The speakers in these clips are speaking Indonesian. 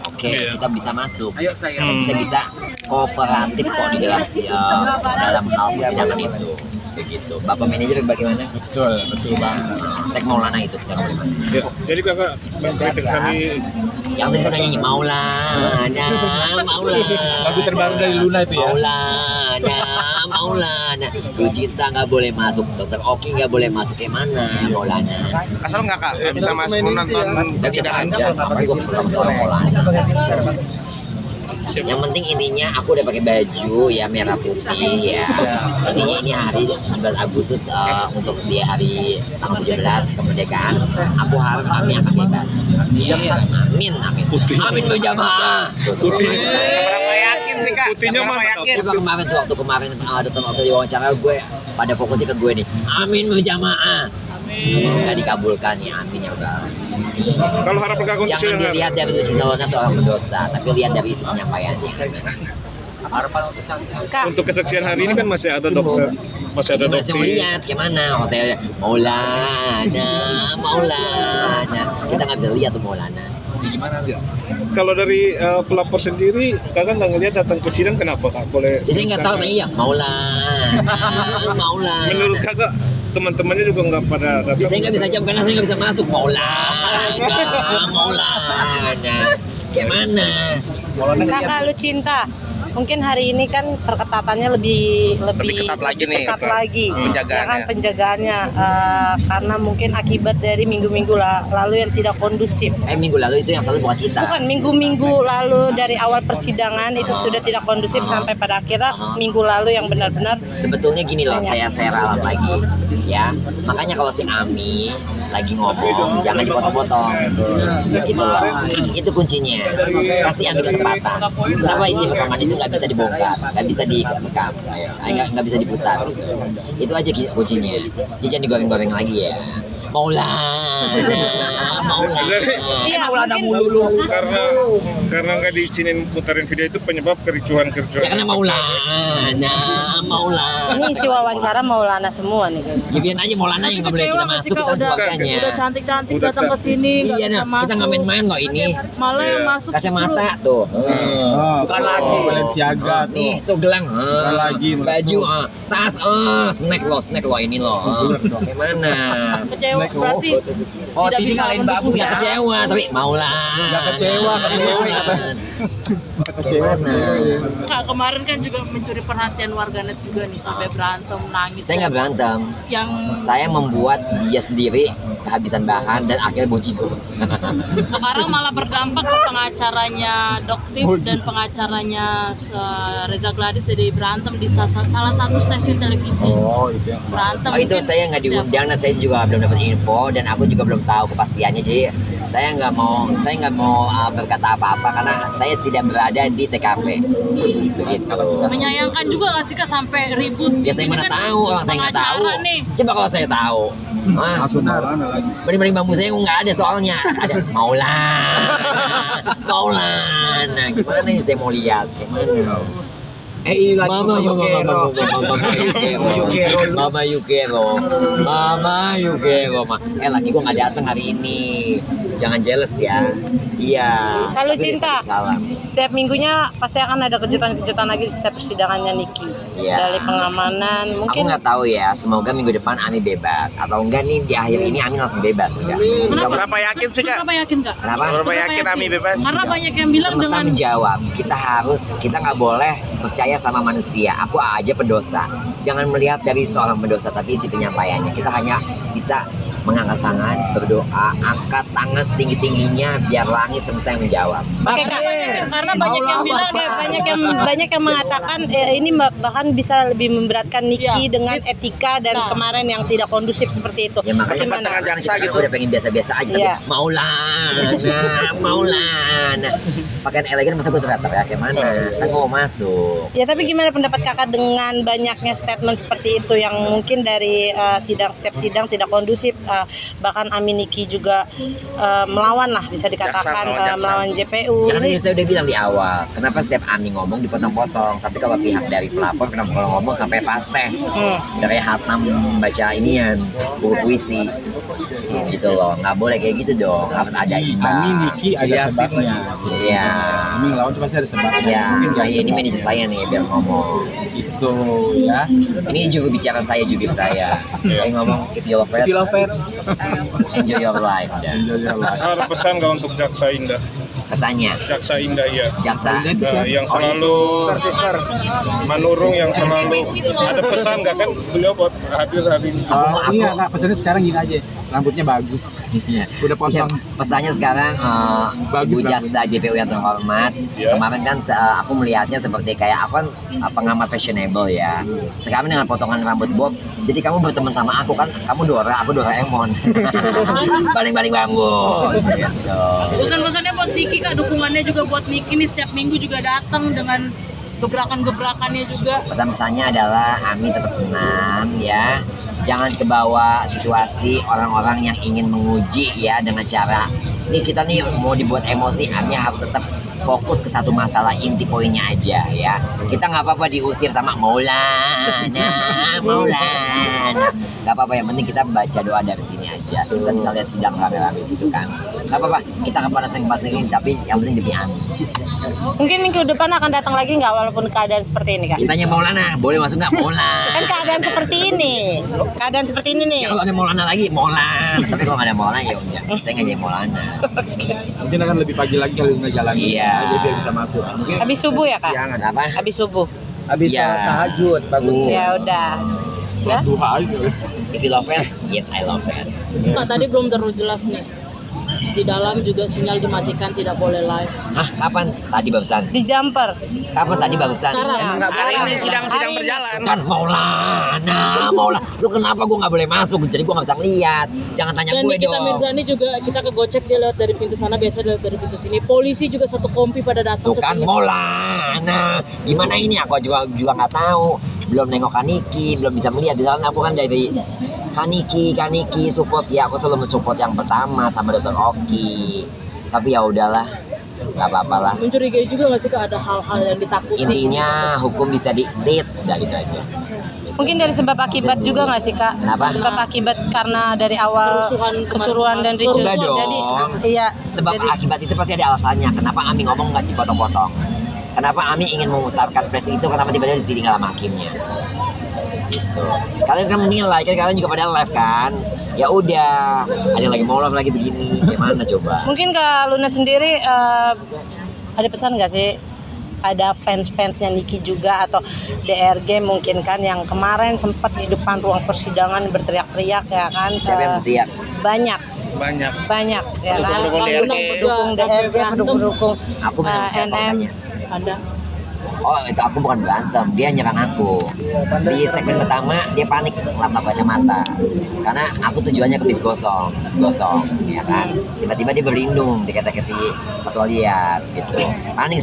oke, kita bisa masuk, dan kita bisa kooperatif kok di dalam dalam hal persidangan itu. Begitu. Bapak manajer bagaimana? Betul banget. Tek Maulana itu kita ngomong Mas. Ya, jadi kakak mengkritik kami Yang tadi sudah nyanyi Maulana, Maulana. lagu terbaru dari Luna itu ya. Maulana, Maulana. Lu cinta nggak boleh masuk, Dokter Oki nggak boleh masuk ke mana, Maulana. Asal nggak kak bisa masuk nonton Udah biasa aja, apa gue kesel sama seorang Maulana. Yang penting intinya aku udah pakai baju ya merah putih ya. Intinya ini hari 17 Agustus untuk di hari tanggal 17 kemerdekaan. Aku harap kami akan bebas. Ya, amin, amin. Amin berjamaah. seberapa yakin sih kak? Putihnya Seberapa mana, yakin? Coba waktu kemarin dokter waktu diwawancara gue pada fokusnya ke gue nih. Amin berjamaah. Semoga dikabulkan ya, amin ya udah. Kalau harapan kakak untuk Jangan sidang dilihat dari Lucinta seorang pendosa, tapi lihat dari isi penyampaiannya. untuk kesaksian hari ini kan masih ada dokter, masih ada Masih mau dokter. lihat gimana? Oh saya Maulana, Maulana. Kita nggak bisa lihat tuh Maulana. Kalau dari pelapor sendiri, kakak nggak ngelihat datang ke sidang kenapa kak? Boleh? Ya, saya nggak tahu tanya iya Maulana, Maulana. Menurut kakak teman-temannya juga nggak pada Ya, datang. saya nggak bisa jawab karena saya nggak bisa masuk Maulana, Maulana. Gimana? Kakak Lucinta, mungkin hari ini kan perketatannya lebih ketat lagi nih, ketat Kak. lagi. Penjagaannya. Ya kan penjagaannya karena mungkin akibat dari minggu-minggu lalu yang tidak kondusif. Minggu lalu itu yang selalu buat kita. Bukan minggu-minggu lalu dari awal persidangan itu sudah tidak kondusif sampai pada akhirnya minggu lalu yang benar-benar Sebetulnya gini loh, saya ralat lagi ya. Makanya kalau si Ami lagi ngomong jangan dipotong-potong. Itu loh, itu kuncinya. Kasih Ami kesempatan. Kenapa isi rekaman itu nggak bisa dibongkar, nggak bisa direkam, nggak bisa diputar. Itu aja kuncinya. Jadi jangan digoreng-goreng lagi ya. Maulana, Maulana. Iya, Maulana mungkin- mulu lu. Karena nggak diizinin putarin video itu penyebab kericuhan. Ya karena Maulana, Maulana. ini isi wawancara Maulana semua nih. Ya biar aja Maulana yang nggak boleh kita masuk, kita keluarganya. Udah cantik-cantik Udah datang ke sini nggak Iya bisa nah, masuk. kita nggak main-main loh ini. Malah yang masuk Kacamata tuh. Bukan lagi. Balenciaga tuh. Nih, tuh gelang. Bukan lagi, Baju, tas, snack lo ini lo. Gimana? kecewa berarti Oh, tidak TV bisa ngalahin babu mendukung nggak kecewa, tapi maulah. Nggak kecewa. Kecewa. Kak, kemarin kan juga mencuri perhatian warganet juga nih sampai berantem nangis. Saya nggak berantem. Yang Saya membuat dia sendiri kehabisan bahan dan akhirnya bojigo. sekarang malah berdampak ke pengacaranya Doktif dan pengacaranya Reza Gladys jadi berantem di salah satu stasiun televisi. Oh, itu yang Berantem. Oh itu mungkin- saya nggak diundang dan saya juga belum dapat info dan aku juga belum tahu kepastiannya, jadi saya nggak mau berkata apa-apa karena saya tidak berada di TKP. Begitu. Menyayangkan juga nggak sih Kak sampai ribut? Ya saya Ini mana kan tahu, orang saya nggak tahu. pengacara nih. Coba kalau saya tahu, langsung Maulana lagi. mending bambu saya nggak ada soalnya. Ada Maulana, Maulana. Gimana nih saya mau lihat? Gimana? Mama Yukero, laki gua nggak datang hari ini, jangan jealous ya. Iya. Kalau Tapi cinta, salam. setiap minggunya pasti akan ada kejutan-kejutan lagi di setiap persidangannya Niki. Iya. Dari pengamanan, Aku mungkin nggak tahu ya, semoga minggu depan Ami bebas atau enggak nih di akhir ini Ami langsung bebas enggak? Seberapa yakin sih kak? Kenapa yakin Kak? Kenapa? Seberapa yakin Ami bebas? Karena banyak yang bilang Semesta dengan menjawab, kita nggak boleh percaya sama manusia. Aku aja pendosa. Jangan melihat dari seorang pendosa, tapi isi penyampaiannya. Kita hanya bisa mengangkat tangan, berdoa, angkat tangan setinggi-tingginya biar langit semesta yang menjawab. Oke, Kak. karena banyak yang bilang Oke, banyak yang mengatakan ini bahkan bisa lebih memberatkan Niki Iya. dengan etika dan Nah. kemarin yang tidak kondusif seperti itu. Ya makanya Cepat dengan jaksa gitu. Aku udah pengen biasa-biasa aja, tapi Iya. Maulana. Pakaian elegan masa gue teriak-teriak kayak mana? Kan gua mau masuk. Ya, tapi gimana pendapat kakak dengan banyaknya statement seperti itu yang mungkin dari setiap sidang tidak kondusif, bahkan Ami Niki juga melawan lah bisa dikatakan Jaksa, melawan JPU. Ya kan Ini saya udah bilang di awal, kenapa setiap Ami ngomong dipotong-potong, tapi kalau pihak dari pelapor kenapa kalau ngomong sampai fasih, dari hatam baca inian, buku puisi. gitu loh, nggak boleh kayak gitu dong, harus ada iba. Ami Niki ada sebabnya. Iya. Ami ngelawan tuh pasti ada sebabnya. Ya, Mungkin gak ini manajer saya nih biar ngomong. itu ya. Ini juru bicara saya, jubir saya. Saya ngomong, if you love it, enjoy your life. Dan Enjoy your life. Ada pesan nggak untuk Jaksa Indah? pesannya, Jaksa Indah ya. jaksa. Yang selalu menurung, yang selalu ada pesan nggak kan beliau buat hadir hari ini? Iya kak, pesannya sekarang gini aja, rambutnya bagus, udah potong. Pesannya sekarang, Bagus Bu Jaksa JPU yang terhormat. Ya. Kemarin kan aku melihatnya seperti kayak aku kan pengamat fashionable ya. Sekarang dengan potongan rambut bob, jadi kamu berteman sama aku kan, kamu Dora, aku Doraemon. Baling-baling rambut. Gitu. Pesan-pesannya buat Niki Kak, dukungannya juga buat Niki nih, setiap minggu juga datang dengan gebrakan-gebrakannya juga. Pesan-pesannya adalah Ami tetap tenang ya, jangan kebawa situasi orang-orang yang ingin menguji ya dengan cara ini kita nih mau dibuat emosi. Ami harus tetap fokus ke satu masalah, inti poinnya aja ya. Kita nggak apa-apa diusir sama Maulana, nggak apa-apa, yang penting kita baca doa dari sini aja. Kita bisa lihat sidang rame-rame di situ kan, nggak apa-apa. Kita kepanasan-kepanasin, tapi yang penting demi Ami. Mungkin minggu depan akan datang lagi nggak walaupun keadaan seperti ini Kak? Ditanya Maulana, boleh masuk nggak Maulana? Kan keadaan seperti ini. Keadaan seperti ini nih. Ya, kalau ada Maulana lagi, Maulana. Tapi kalau nggak ada Maulana ya udah, saya nggak jadi Maulana. Mungkin akan lebih pagi lagi kalau nggak jalan. Iya. Jadi biar bisa masuk. Mungkin Habis subuh ya Kak? siangan. Apa? Habis subuh. Habis Iya. sholat tahajud, bagus. Ya udah. Ya. Duha aja. If you love her, yes I love her. Kak, tadi belum terlalu jelas nih. Di dalam juga sinyal dimatikan, tidak boleh live. Hah, kapan? Tadi barusan. Di Jumpers. Kapan tadi barusan? Sekarang. Hari ini sidang-sidang Hari ini. berjalan. Kan Maulana. Lu kenapa gue nggak boleh masuk? Jadi gue nggak bisa ngeliat. Jangan tanya Dan gue Nikita dong. Mirzani juga kita kegocek, dia lewat dari pintu sana, biasa lewat dari pintu sini. Polisi juga satu kompi pada datang Tuh ke kan sini. Maulana. Gimana ini? Aku juga nggak tahu. Belum nengok Kaniki, belum bisa melihat. Misalkan aku kan dari Kaniki support ya. Aku selalu mensupport yang pertama sama Dr. Oki. Tapi ya udahlah, nggak apa-apa lah. Mencurigai juga nggak sih Kak, ada hal-hal yang ditakuti? Intinya hukum bisa di-tit, udah gitu aja. Mungkin dari sebab akibat juga nggak sih Kak? Kenapa? Sebab akibat karena dari awal kesuruhan dan ricuh. Enggak dong. Jadi iya. Sebab jadi, akibat itu pasti ada alasannya. Kenapa Ami ngomong nggak dipotong-potong? Kenapa Ami ingin mengutarakan press itu? Kenapa tiba-tiba ditinggal sama hakimnya? Gitu. Kalian kan menilai, kan kalian juga pada live kan? Ya udah, ada yang lagi mau live lagi begini, gimana coba? mungkin Kak Luna sendiri ada pesan nggak sih? Ada fans-fansnya Niki juga atau DRG mungkin kan yang kemarin sempat di depan ruang persidangan berteriak-teriak ya kan? Siapa yang berteriak? Banyak Banyak. ya kan? Pendukung Bang DRG. Gunung berdua Pendukung sampai DRG, berantem. pendukung Aku memang siapa NM. orangnya? Ada. Oh itu aku bukan berantem, dia nyerang aku. Di segmen pertama dia panik ngelap kacamata, karena aku tujuannya ke bis gosong, ya kan. Tiba-tiba dia berlindung, dikata ke si Satwa Liar gitu. Panik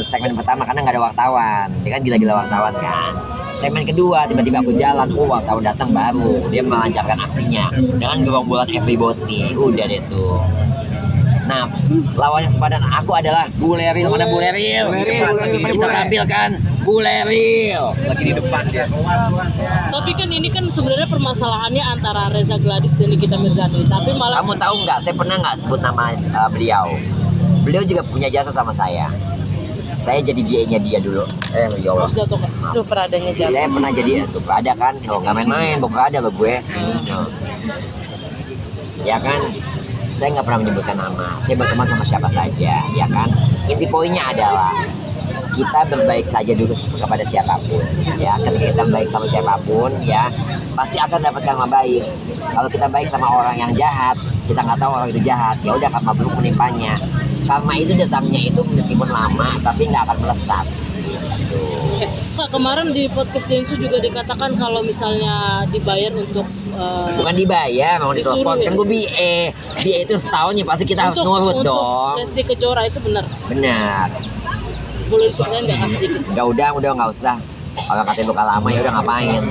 segmen pertama karena nggak ada wartawan, dia kan gila-gila wartawan kan. Segmen kedua tiba-tiba aku jalan, wartawan datang baru, dia melancarkan aksinya dengan gerombolan everybody, udah deh tuh. Nah, lawan yang sepadan aku adalah Buleril. Mana Buleril? Kita tampilkan Buleril. Lagi di depan dia. Tapi kan ini kan sebenarnya permasalahannya antara Reza Gladys dan Nikita Mirzani. Tapi malah Kamu tahu nggak? Saya pernah nggak sebut nama beliau. Beliau juga punya jasa sama saya. Saya jadi BA-nya dia dulu. Ya Allah. harus jatuh Kak. Itu peradanya jalan. Saya pernah jadi tuh ada kan? Oh, nggak main-main, bukan ada loh gue sini. No. Ya kan? Saya nggak pernah menyebutkan nama. Saya berteman sama siapa saja, ya kan? Inti poinnya adalah kita berbaik saja dulu kepada siapapun, ya. Ketika kita baik sama siapapun, ya, pasti akan dapatkan karma baik. Kalau kita baik sama orang yang jahat, kita nggak tahu orang itu jahat, ya udah karma buruk menimpanya. Karma itu datangnya itu meskipun lama, tapi nggak akan melesat. Kak, kemarin di podcast Densu juga dikatakan kalau misalnya dibayar untuk Bukan dibayar, mau Disuruh ditelepon. ya? Kan gue BA itu setahun ya pasti kita harus nurut dong. Lesti Kejora itu benar. Benar. Boleh ceritain nggak Kak sedikit? Udah nggak usah. Orang katanya luka lama ya udah ngapain?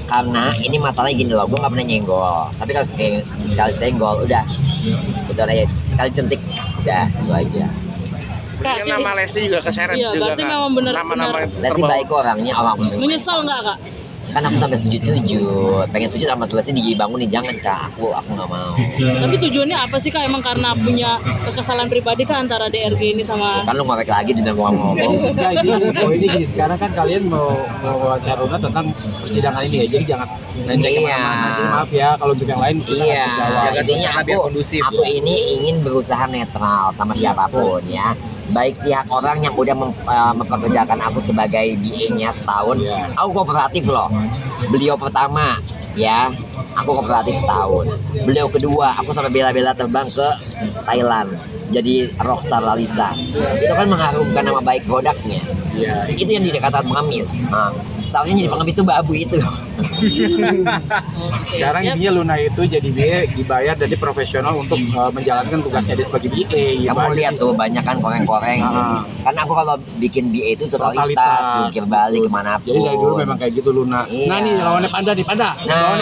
Karena ini masalahnya gini loh, gue nggak pernah nyenggol. Tapi kalau sekali senggol, udah itu aja sekali centik, udah itu aja. Kak, Kan nama Lesti juga keseret iya, juga berarti kan. memang benar-benar Nama-nama Lesti baik orangnya, orang muslim. menyesal nggak Kak? Kan aku sampai sujud-sujud, pengen sujud sama selesai dibangunin, jangan Kak, aku nggak mau. Tapi tujuannya apa sih Kak? Emang karena punya kekesalan pribadi Kak antara DRG ini sama Kan lu ngorek lagi dengan ngomong. Enggak, ini poinnya gini, sekarang kan kalian mau wawancara Una tentang persidangan ini ya, jadi jangan melenceng Iya. kemana-mana. Jadi maaf ya kalau untuk yang lain kita Iya, ngasih jawab. intinya aku ini ingin berusaha netral sama siapapun ya. Baik pihak orang yang udah mempekerjakan aku sebagai BA-nya setahun, aku kooperatif loh. Beliau pertama ya, aku kooperatif setahun. Beliau kedua, aku sampai bela-bela terbang ke Thailand jadi rockstar Lalisa. Itu kan mengharumkan nama baik produknya. Iya. Itu yang dikatakan pengemis. Nah, seharusnya jadi pengemis itu babu itu. Sekarang intinya Luna itu jadi BA dibayar jadi profesional untuk menjalankan tugasnya dia sebagai BA. Ya, Kamu lihat tuh banyak kan koreng-koreng. Karena aku kalau bikin BA itu totalitas, jungkir balik kemanapun. Jadi dari dulu memang kayak gitu Luna. Iya. Nah nih lawannya Panda nih, Panda. Nah,